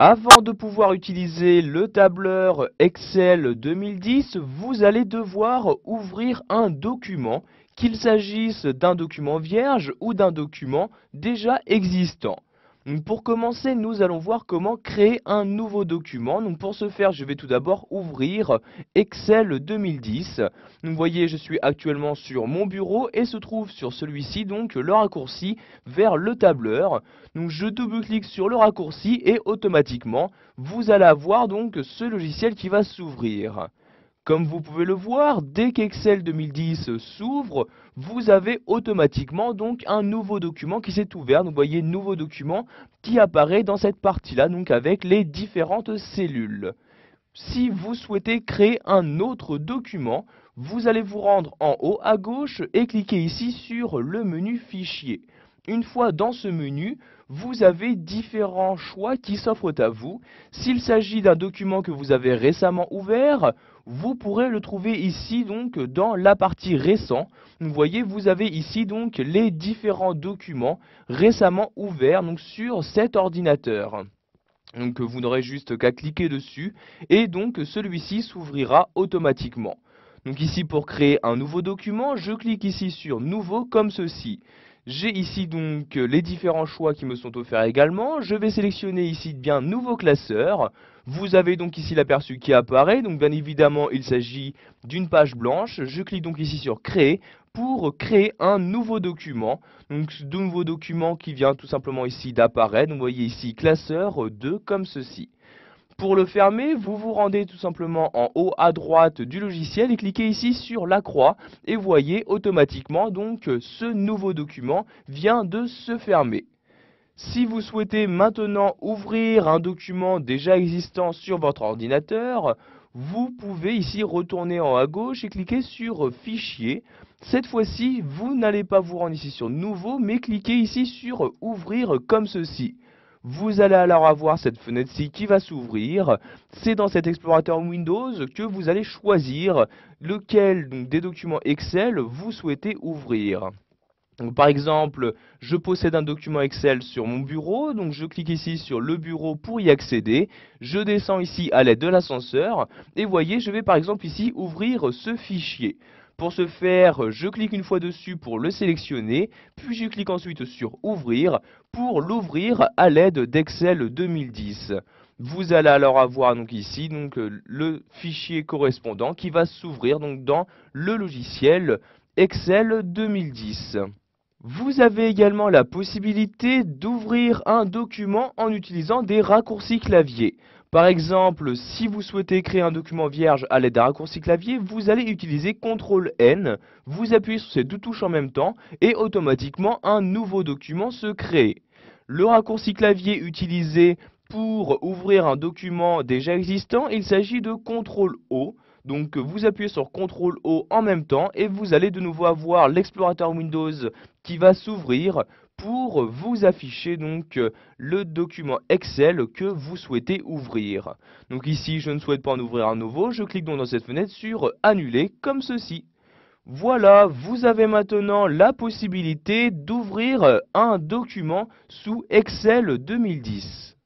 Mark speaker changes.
Speaker 1: Avant de pouvoir utiliser le tableur Excel 2010, vous allez devoir ouvrir un document, qu'il s'agisse d'un document vierge ou d'un document déjà existant. Donc pour commencer, nous allons voir comment créer un nouveau document. Donc pour ce faire, je vais tout d'abord ouvrir Excel 2010. Donc vous voyez, je suis actuellement sur mon bureau et se trouve sur celui-ci donc le raccourci vers le tableur. Donc je double-clique sur le raccourci et automatiquement, vous allez avoir donc ce logiciel qui va s'ouvrir. Comme vous pouvez le voir, dès qu'Excel 2010 s'ouvre, vous avez automatiquement donc un nouveau document qui s'est ouvert. Donc vous voyez, nouveau document qui apparaît dans cette partie-là, donc avec les différentes cellules. Si vous souhaitez créer un autre document, vous allez vous rendre en haut à gauche et cliquer ici sur le menu Fichier. Une fois dans ce menu, vous avez différents choix qui s'offrent à vous. S'il s'agit d'un document que vous avez récemment ouvert, vous pourrez le trouver ici donc dans la partie récent. Vous voyez, vous avez ici donc les différents documents récemment ouverts donc sur cet ordinateur. Donc vous n'aurez juste qu'à cliquer dessus et donc celui-ci s'ouvrira automatiquement. Donc ici pour créer un nouveau document, je clique ici sur Nouveau comme ceci. J'ai ici donc les différents choix qui me sont offerts également. Je vais sélectionner ici bien Nouveau classeur. Vous avez donc ici l'aperçu qui apparaît. Donc bien évidemment il s'agit d'une page blanche. Je clique donc ici sur Créer pour créer un nouveau document. Donc ce nouveau document qui vient tout simplement ici d'apparaître. Donc vous voyez ici classeur 2 comme ceci. Pour le fermer, vous vous rendez tout simplement en haut à droite du logiciel et cliquez ici sur la croix et voyez automatiquement donc ce nouveau document vient de se fermer. Si vous souhaitez maintenant ouvrir un document déjà existant sur votre ordinateur, vous pouvez ici retourner en haut à gauche et cliquer sur Fichier. Cette fois-ci, vous n'allez pas vous rendre ici sur Nouveau, mais cliquez ici sur Ouvrir comme ceci. Vous allez alors avoir cette fenêtre-ci qui va s'ouvrir. C'est dans cet explorateur Windows que vous allez choisir lequel donc, des documents Excel vous souhaitez ouvrir. Donc, par exemple, je possède un document Excel sur mon bureau, donc je clique ici sur le bureau pour y accéder. Je descends ici à l'aide de l'ascenseur et voyez, je vais par exemple ici ouvrir ce fichier. Pour ce faire, je clique une fois dessus pour le sélectionner, puis je clique ensuite sur Ouvrir pour l'ouvrir à l'aide d'Excel 2010. Vous allez alors avoir donc ici donc, le fichier correspondant qui va s'ouvrir donc dans le logiciel Excel 2010. Vous avez également la possibilité d'ouvrir un document en utilisant des raccourcis clavier. Par exemple, si vous souhaitez créer un document vierge à l'aide d'un raccourci clavier, vous allez utiliser CTRL-N, vous appuyez sur ces deux touches en même temps et automatiquement un nouveau document se crée. Le raccourci clavier utilisé pour ouvrir un document déjà existant, il s'agit de CTRL-O. Donc vous appuyez sur CTRL-O en même temps et vous allez de nouveau avoir l'explorateur Windows qui va s'ouvrir pour vous afficher donc le document Excel que vous souhaitez ouvrir. Donc ici, je ne souhaite pas en ouvrir un nouveau, je clique donc dans cette fenêtre sur Annuler comme ceci. Voilà, vous avez maintenant la possibilité d'ouvrir un document sous Excel 2010.